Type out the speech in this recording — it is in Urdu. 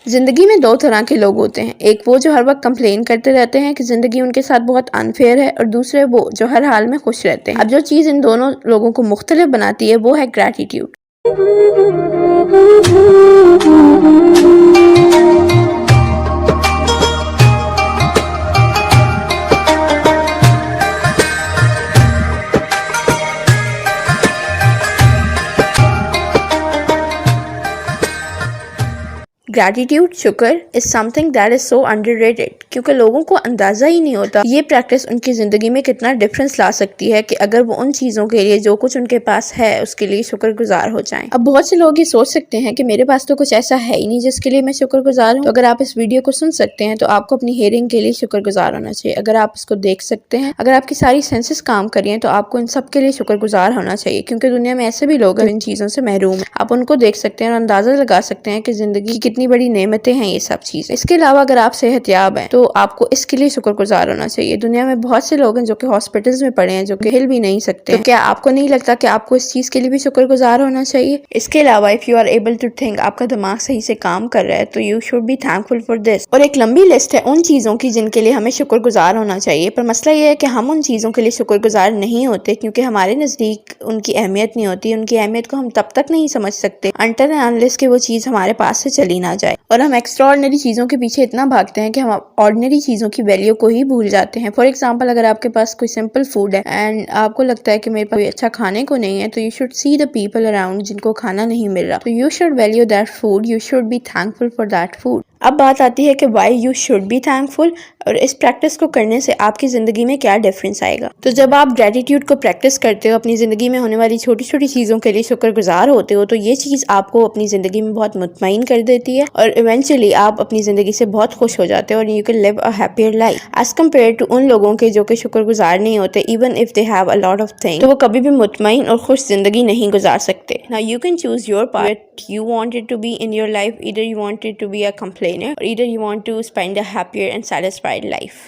زندگی میں دو طرح کے لوگ ہوتے ہیں، ایک وہ جو ہر وقت کمپلین کرتے رہتے ہیں کہ زندگی ان کے ساتھ بہت انفیئر ہے، اور دوسرے وہ جو ہر حال میں خوش رہتے ہیں۔ اب جو چیز ان دونوں لوگوں کو مختلف بناتی ہے وہ ہے گریٹیٹیوڈ۔ گریٹیٹیوڈ، شکر is something that is so underrated، کیونکہ لوگوں کو اندازہ ہی نہیں ہوتا یہ پریکٹس ان کی زندگی میں کتنا ڈفرنس لا سکتی ہے کہ اگر وہ ان چیزوں کے لیے جو کچھ ان کے پاس ہے اس کے لیے شکر گزار ہو جائیں۔ اب بہت سے لوگ یہ سوچ سکتے ہیں کہ میرے پاس تو کچھ ایسا ہے ہی نہیں جس کے لیے میں شکر گزار ہوں۔ تو اگر آپ اس ویڈیو کو سن سکتے ہیں تو آپ کو اپنی ہیئرنگ کے لیے شکر گزار ہونا چاہیے، اگر آپ اس کو دیکھ سکتے ہیں، اگر آپ کی ساری سینسز کام کر رہی ہیں تو آپ کو ان سب کے لیے شکر گزار ہونا چاہیے، کیونکہ دنیا میں ایسے بھی لوگ ہیں ان چیزوں سے محروم ہیں۔ آپ ان کو دیکھ سکتے ہیں اور اندازہ لگا سکتے ہیں کہ زندگی کی کتنی بڑی نعمتیں ہیں یہ سب چیزیں۔ اس کے علاوہ اگر آپ صحت یاب ہیں تو آپ کو اس کے لیے شکر گزار ہونا چاہیے۔ دنیا میں بہت سے لوگ ہیں جو کہ ہاسپٹلز میں پڑے ہیں، جو کہ ہل بھی نہیں سکتے، تو کیا آپ کو نہیں لگتا کہ آپ کو اس چیز کے لیے بھی شکر گزار ہونا چاہیے؟ اس کے علاوہ if you are able to think، آپ کا دماغ صحیح سے کام کر رہا ہے تو you should be thankful for this۔ اور ایک لمبی لسٹ ہے ان چیزوں کی جن کے لیے ہمیں شکر گزار ہونا چاہیے، پر مسئلہ یہ ہے کہ ہم ان چیزوں کے لیے شکر گزار نہیں ہوتے کیونکہ ہمارے نزدیک ان کی اہمیت نہیں ہوتی۔ ان کی اہمیت کو ہم تب تک نہیں سمجھ سکتے until and unless کہ وہ چیز ہمارے پاس سے چلی نہ جائے، اور ہم ایکسٹرا آرڈنری چیزوں کے پیچھے اتنا بھاگتے ہیں کہ ہم آرڈنری چیزوں کی ویلیو کو ہی بھول جاتے ہیں۔ فار ایگزامپل، اگر آپ کے پاس کوئی سمپل فوڈ ہے اینڈ آپ کو لگتا ہے کہ میرے پاس کوئی اچھا کھانے کو نہیں ہے، تو you should see the people around جن کو کھانا نہیں مل رہا، تو you should value that food, you should be thankful for that food. اب بات آتی ہے کہ why you should be thankful, اور اس پریکٹس کو کرنے سے آپ کی زندگی میں کیا ڈفرینس آئے گا۔ تو جب آپ گریٹیٹیوڈ کو پریکٹس کرتے ہو، اپنی زندگی میں ہونے والی چھوٹی چھوٹی چیزوں کے لیے شکر گزار ہوتے ہو، تو یہ چیز آپ کو اپنی زندگی میں بہت مطمئن کر دیتی ہے، اور ایونچولی آپ اپنی زندگی سے بہت خوش ہو جاتے ہو، اور you can live a happier life as compared to ان لوگوں کے جو کہ شکر گزار نہیں ہوتے، even if they have a lot of things, تو وہ کبھی بھی مطمئن اور خوش زندگی نہیں گزار سکتے۔ Now you can choose your part you want it to be in your life. Either you want it to be a complainer or either you want to spend a happier and satisfied life.